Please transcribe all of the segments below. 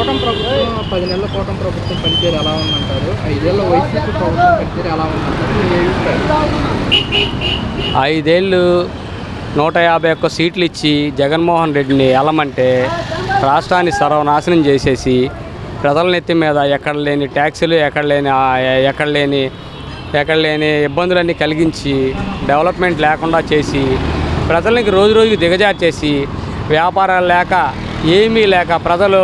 కూటమి ప్రభుత్వం 10 నెలల కూటమి ప్రభుత్వం పనితీరు ఎలా ఉందంటారు? 5 ఏళ్ల వైసీపీ ప్రభుత్వం పనితీరు ఎలా ఉందంటారు? మీ అభిప్రాయం? 5 ఏళ్ళు 151 సీట్లు ఇచ్చి జగన్మోహన్ రెడ్డిని ఎలమంటే రాష్ట్రాన్ని సర్వనాశనం చేసేసి ప్రజల నెత్తి మీద ఎక్కడ లేని ట్యాక్సులు ఎక్కడ లేని ఇబ్బందులన్నీ కలిగించి డెవలప్మెంట్ లేకుండా చేసి ప్రజలకి రోజు రోజుకి దిగజార్చేసి వ్యాపారాలు లేక ఏమీ లేక ప్రజలు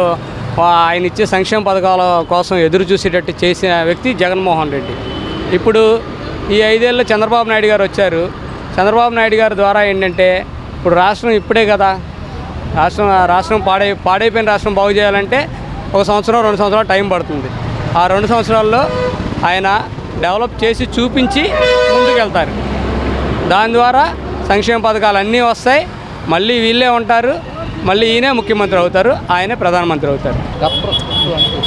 ఆయన ఇచ్చే సంక్షేమ పథకాల కోసం ఎదురు చూసేటట్టు చేసిన వ్యక్తి జగన్మోహన్ రెడ్డి. ఇప్పుడు ఈ 5 ఏళ్ళు చంద్రబాబు నాయుడు గారు వచ్చారు. చంద్రబాబు నాయుడు గారి ద్వారా ఏంటంటే ఇప్పుడు రాష్ట్రం ఇప్పుడే కదా రాష్ట్రం పాడైపోయిన రాష్ట్రం బాగు చేయాలంటే 1 సంవత్సరం 2 సంవత్సరాలు టైం పడుతుంది. ఆ 2 సంవత్సరాల్లో ఆయన డెవలప్ చేసి చూపించి ముందుకెళ్తారు. దాని ద్వారా సంక్షేమ పథకాలు అన్నీ వస్తాయి. మళ్ళీ వీళ్ళే ఉంటారు. మళ్ళీ ఈయనే ముఖ్యమంత్రి అవుతారు, ఆయనే ప్రధానమంత్రి అవుతారు.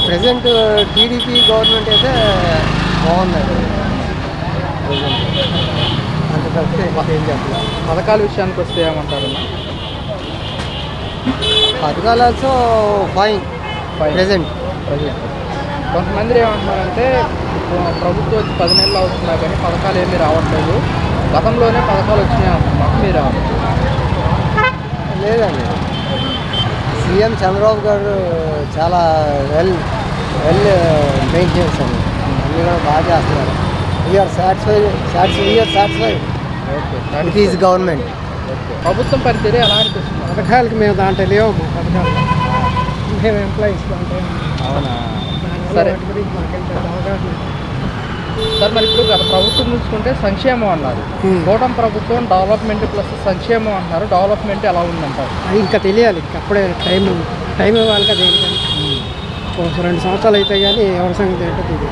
ప్రజెంట్ టీడీపీ గవర్నమెంట్ అయితే బాగుందండి. అంత తప్పితే ఏం చెప్పలేదు. పథకాల విషయానికి వస్తే ఏమంటారు? పథకాలు ఆల్సో ఫైన్ ప్రజెంట్. కొంతమంది ఏమంటున్నారంటే ప్రభుత్వం వచ్చి 10 నెలలు అవుతున్నా కానీ పథకాలు ఏమీ రావట్లేదు, గతంలోనే పథకాలు వచ్చినాయి అంటున్నారు. మీరు లేదండి, సీఎం చంద్రబాబు గారు చాలా వెల్ మెయింటెనెన్స్ అండి, అన్నీ కూడా బాగా చేస్తున్నారు. We are satisfied with is government. ప్రభుత్వం పనితీరు ఎలా అనిపిస్తుంది? పథకాలకి మేము దాంట్లో లేవు. పథకాలు మేము ఎంప్లాయీస్ అంటే అవునా? సరే సార్, మరి ఇప్పుడు గత ప్రభుత్వం చూసుకుంటే సంక్షేమం అన్నారు, కూటమి ప్రభుత్వం డెవలప్మెంట్ ప్లస్ సంక్షేమం అంటున్నారు. డెవలప్మెంట్ ఎలా ఉందంటారు? ఇంకా తెలియాలి, ఇంకా అప్పుడే టైం ఇవ్వాలి కదా. ఒక 2 సంవత్సరాలు అయితే కానీ ఎవరి సంగతి ఏంటో తెలియదు.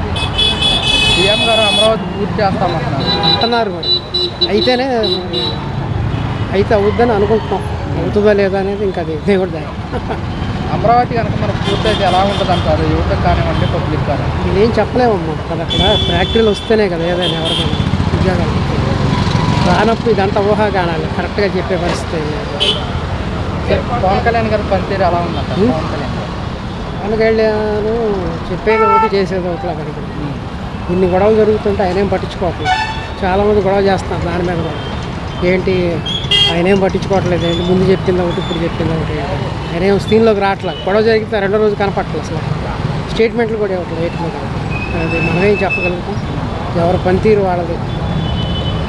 సీఎం గారు అమరావతి పూర్తి చేస్తామంటున్నారు. మరి అయితేనే అయితే అవుద్దని అనుకుంటున్నాం. అవుతుందా లేదా అనేది ఇంకా అది దేవుడు దాని. అమరావతి కనుక మనకు పూర్తయితే ఎలా ఉంటుంది అంటారు? యువతకు కానివ్వండి, పబ్లిక్ కానివ్వండి. నేనేం చెప్పలేమమ్మా కదా. అక్కడ ఫ్యాక్టరీలు వస్తేనే కదా ఏదైనా ఎవరికైనా ఉద్యోగాలు. రానప్పుడు ఇదంతా ఊహాగానాలి, కరెక్ట్గా చెప్పే పరిస్థితి. పవన్ కళ్యాణ్ గారి పనితీరు ఎలా ఉందంటారు? పవన్ కళ్యాణ్ చెప్పేది ఒకటి చేసేది ఒకటిలా కనుక ఇన్ని గొడవలు జరుగుతుంటే ఆయనేం పట్టించుకోవట్లేదు. చాలామంది గొడవ చేస్తున్నారు దాని మీద కూడా. ఏంటి ఆయనేం పట్టించుకోవట్లేదు, ఏంటి ముందు చెప్పింది ఒకటి ఇప్పుడు చెప్పింది ఒకటి. ఆయనేం స్క్రీన్లోకి రావట్లేదు. గొడవ జరిగితే 2వ రోజు కనపట్టలేదు అసలు. స్టేట్మెంట్లు కూడా ఇవ్వట్లేదు ఎయిట్ మీద. అది మనమేం చెప్పగలుగుతాం? ఎవరి పనితీరు వాళ్ళది.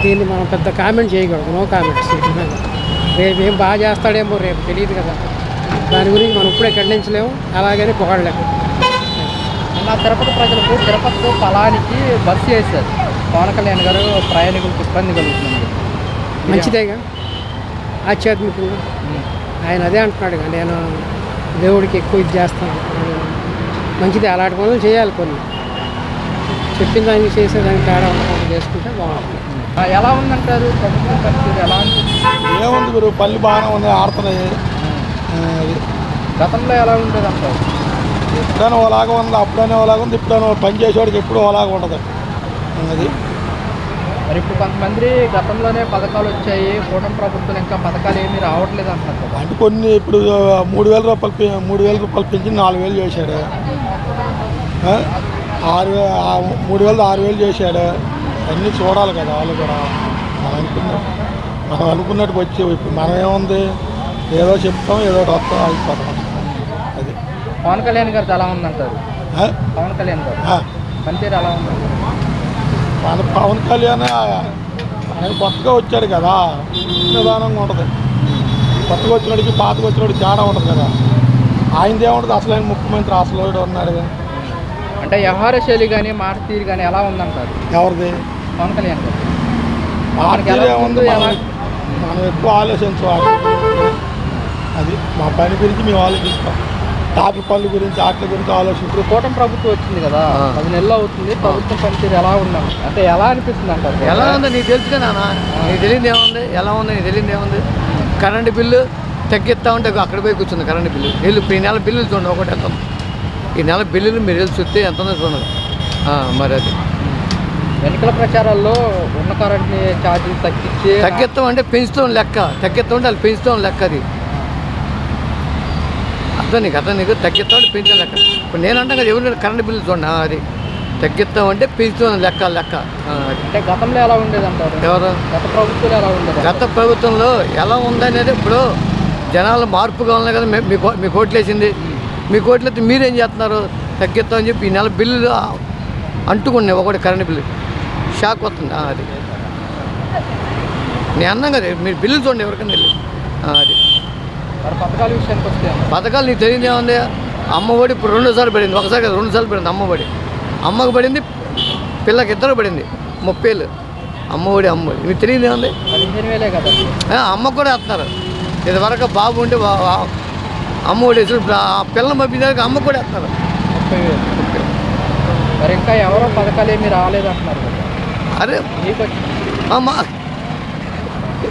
దీన్ని మనం పెద్ద కామెంట్ చేయకూడదు. No comments. రేపు ఏం బాగా చేస్తాడేమో రేపు తెలియదు కదా. దాని గురించి మనం ఇప్పుడే ఖండించలేము, అలాగని పొగడలేము. నా తిరుపతి ప్రజలకు తిరుపతిలో ఫలానికి బస్సు వేశారు పవన్ కళ్యాణ్ గారు, ప్రయాణికులకు ఇబ్బంది కలుగుతుంది. మంచిదేగా, ఆధ్యాత్మికంగా ఆయన అదే అంటున్నాడు. నేను దేవుడికి ఎక్కువ ఇది చేస్తాను. మంచిదే, అలాంటి పనులు చేయాలి. కొన్ని చెప్పిన దానికి చేసేదానికి తేడా ఉండకుండా చేసుకుంటే బాగుంటుంది. ఎలా ఉందంటారు ప్రభుత్వం పనితీరు? ఎలా ఏముంది మీరు పల్లి బాగానే ఉంది, ఆడుతున్నాయి. గతంలో ఎలా ఉండేది అంటారు? ఎప్పుడైనా ఓలాగా ఉంది, అప్పుడైనా ఓలాగా ఉంది, ఇప్పుడైనా పని చేసేవాడికి ఎప్పుడు ఓలాగా ఉండదు. అది మరి ఇప్పుడు కొంతమంది గతంలోనే పథకాలు వచ్చాయి, కూటమి ప్రభుత్వం ఇంకా పథకాలు ఏమీ రావట్లేదు అంటారు కదా. అంటే కొన్ని ఇప్పుడు 3,000 రూపాయలు పెంచి 4,000 చేశాడు. 3,000 6,000 చేశాడు. అన్నీ చూడాలి కదా వాళ్ళు కూడా. మనం అనుకున్నట్టుకు వచ్చి ఇప్పుడు మనం ఏముంది, ఏదో చెప్తాం, ఏదో వస్తాం, అయిపోతాం. అది పవన్ కళ్యాణ్ గారు ఎలా ఉందంటారు? పవన్ కళ్యాణ్ గారు పనితీరు ఎలా ఉందంటారు? మన పవన్ కళ్యాణ్ ఆయన కొత్తగా వచ్చాడు కదా, నిదానంగా ఉంటుంది. కొత్తగా వచ్చినోడికి పాతగా వచ్చినోడికి తేడా ఉంటుంది కదా. ఆయనది ఏముంటుంది, అసలు ఆయన ముఖ్యమంత్రి అసలు ఉన్నాడు. అంటే వ్యవహార శైలి కానీ మాట తీరు కానీ ఎలా ఉందంటారు? ఎవరిది? పవన్ కళ్యాణ్ గారు. ఏముంది, మనం ఎక్కువ ఆలోచించాలి. అది మా పని గురించి మేము ఆలోచిస్తాం. టాపిక్ పనుల గురించి, ఆటల గురించి ఆలోచించాం. ఇప్పుడు కూటమి ప్రభుత్వం వచ్చింది కదా, 10 నెలలు అవుతుంది. ప్రభుత్వం పనితీరు ఎలా ఉందండి? అంటే ఎలా అనిపిస్తుంది అంటారు? ఎలా ఉందో నీకు తెలుసు కదా నాన్న, నీకు తెలియదు ఏముంది? ఎలా ఉంది నీకు తెలియదు ఏముంది? కరెంటు బిల్లు తగ్గిస్తా ఉంటే అక్కడ పోయి కూర్చుంది కరెంటు బిల్లు. ఈ నెల బిల్లులు చూడండి, ఒకటి ఎంత ఉంది. ఈ నెల బిల్లులు మీరు వెళ్ళి చూస్తే ఎంత ఉందో చూడండి. మరి అది ఎన్నికల ప్రచారాల్లో ఉన్న కరెంట్ని ఛార్జీలు తగ్గిస్తాం అంటే పెంచుతాం లెక్క. తగ్గిస్తాం అంటే వాళ్ళు పెంచుతాం లెక్క. అది నీకు తగ్గిస్తామంటే పెంచిన లెక్క. ఇప్పుడు నేను అంటాను కదా, ఎవరు కరెంట్ బిల్లు చూడండి, అది తగ్గిస్తామంటే పెంచుతున్న లెక్క అంటే గతంలో ఎలా ఉండేది అంటారు? ఎవరు గత ప్రభుత్వాలు ఎలా ఉండేది? గత ప్రభుత్వంలో ఎలా ఉందనేది ఇప్పుడు జనాలు మార్పుగా ఉన్నాయి కదా. మీ కోట్లు వేసింది, మీ కోట్లు అయితే మీరేం చేస్తున్నారు? తగ్గిస్తామని చెప్పి ఈ నెల బిల్లు అంటుకున్నాయి, ఒకటి కరెంట్ బిల్లు షాక్ వస్తుంది. అది నేను అన్నాం కదా, మీరు బిల్లు చూడండి ఎవరికైనా వెళ్ళి. అది మరి పథకాల విషయానికి వస్తే పథకాలు నీకు తెలియదు ఏముంది? అమ్మఒడి ఇప్పుడు 2 సార్లు పడింది, ఒకసారి కదా 2 సార్లు పడింది అమ్మఒడి. అమ్మకు పడింది, పిల్లకి ఇద్దరు పడింది 30 ఏళ్ళు. అమ్మఒడి మీకు తెలియదు ఏముంది? 15,000 కదా. అమ్మకు కూడా వేస్తున్నారు. ఇదివరకు బాబు ఉంటే అమ్మఒడి వేసి పిల్లలు పంపించడానికి అమ్మకు కూడా వేస్తున్నారు. 30,000. మరి ఇంకా ఎవరో పథకాలు ఏమీ రాలేదంటున్నారు కదా. అరే మీకు వచ్చి అమ్మ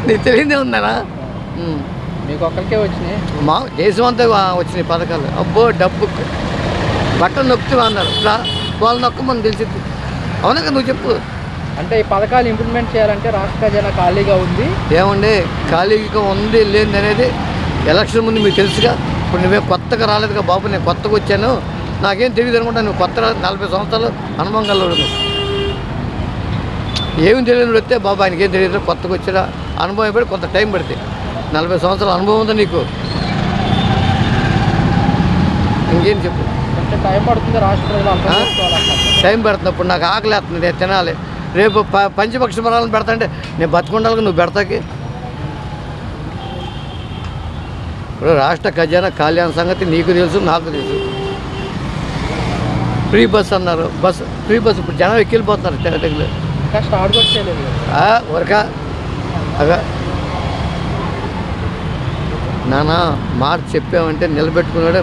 నీకు తెలియదే ఉందనా? మీకు ఒక్కరికే వచ్చినాయి? మా దేశం అంతా వచ్చినాయి పథకాలు. అబ్బో డబ్బు బట్టలు నొక్కుతూ అన్నారు, వాళ్ళు నొక్కమని తెలిసింది. అవునా కదా, నువ్వు చెప్పు. అంటే ఈ పథకాలు ఇంప్లిమెంట్ చేయాలంటే రాష్ట్ర ఖజానా ఖాళీగా ఉంది. ఏమండి ఖాళీగా ఉంది లేని అనేది ఎలక్షన్ ముందు మీకు తెలుసుగా. ఇప్పుడు నువ్వే కొత్తగా రాలేదుగా బాబు, నేను కొత్తగా వచ్చాను, నాకేం తెలియదు అనుకుంటా. నువ్వు కొత్త 40 సంవత్సరాలు అనుభవం కలవాడు. ఏమి తెలియదు వస్తే బాబు ఆయనకేం తెలియదు, కొత్తగా వచ్చాడా అనుభవం అయిపోయి కొంత టైం పడితే. 40 సంవత్సరాల అనుభవం ఉందా నీకు? ఇంకేం చెప్పు. అంటే టైం పడుతుంది, రాష్ట్ర ప్రజలు అర్థం చేసుకోవాలంటారు. టైం పడుతుంది. ఇప్పుడు నాకు ఆకలి వేస్తుంది, నేను తినాలి. రేపు పంచపక్ష మరాలను పెడతా అంటే నేను బతుకుండాలి, నువ్వు పెడతాకి. ఇప్పుడు రాష్ట్ర ఖజానా కళ్యాణ సంగతి నీకు తెలుసు, నాకు తెలుసు. ఫ్రీ బస్ అన్నారు, ఫ్రీ బస్ ఇప్పుడు జనం ఎక్కిపోతున్నారు తెగలు. ఇంకా స్టార్ట్ కూడా చేయలేదు. వరక అగా నానా మాట చెప్పామంటే నిలబెట్టుకున్నాడే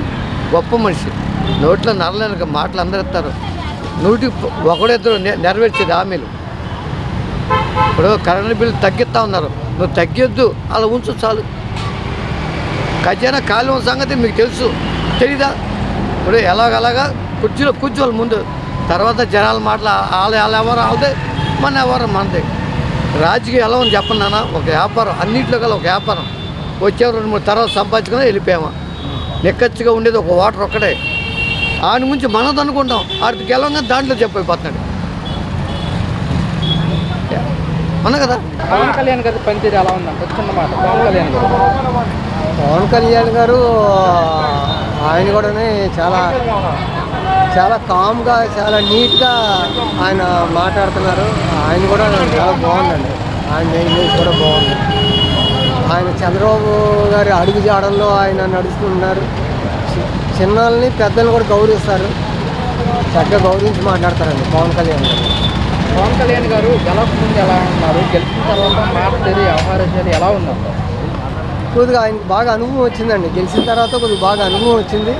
గొప్ప మనిషి. నోట్లో నరలేక మాటలు అందరు ఇస్తారు, 100 నెరవేర్చేది హామీలు. ఇప్పుడు కరెంట్ బిల్లు తగ్గిస్తా ఉన్నారు, నువ్వు తగ్గొద్దు, అలా ఉంచు చాలు. ఖజానా ఖాళీ ఉన్న సంగతి మీకు తెలుసు, తెలీదా? ఇప్పుడు ఎలాగలాగా కూర్చోవాలి ముందు, తర్వాత జనాల మాటలు వాళ్ళు ఎవరు వాళ్ళదే, మన ఎవరు మనదే. రాజకీయం ఎలా ఉంది చెప్పండి నాన్న, ఒక వ్యాపారం, అన్నింటిలో కల ఒక వ్యాపారం. వచ్చే 2-3 తర్వాత సంపాదించుకుని వెళ్ళిపోయామా. నిక్కచ్చిగా ఉండేది ఒక వాటర్ ఒక్కటే, ఆయన గురించి మనది అనుకుంటాం, ఆడికి గెలవంగా దాంట్లో చెప్పైపోతున్నాడు. అన్న కదా. పవన్ కళ్యాణ్ గారి పనితీరు ఎలా ఉందంటే చిన్న మాట. పవన్ కళ్యాణ్ గారు ఆయన కూడా చాలా కామ్గా, చాలా నీట్గా ఆయన మాట్లాడుతున్నారు. ఆయన కూడా చాలా బాగుందండి, ఆయన ఇమేజ్ కూడా బాగుంది. ఆయన చంద్రబాబు గారి అడుగు జాడల్లో ఆయన నడుస్తున్నారు. చిన్నల్ని పెద్దల్ని కూడా గౌరవిస్తారు, చక్కగా గౌరవించి మాట్లాడతారండి పవన్ కళ్యాణ్ గారు. పవన్ కళ్యాణ్ గారు గెలవక ముందు ఎలా ఉన్నారు, గెలిచిన తర్వాత మాట తీరు, వ్యవహార శైలి ఎలా ఉన్నారు? కొద్దిగా ఆయనకు బాగా అనుభవం వచ్చిందండి, గెలిచిన తర్వాత కొద్దిగా బాగా అనుభవం వచ్చింది.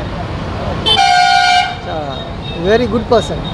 Very good person.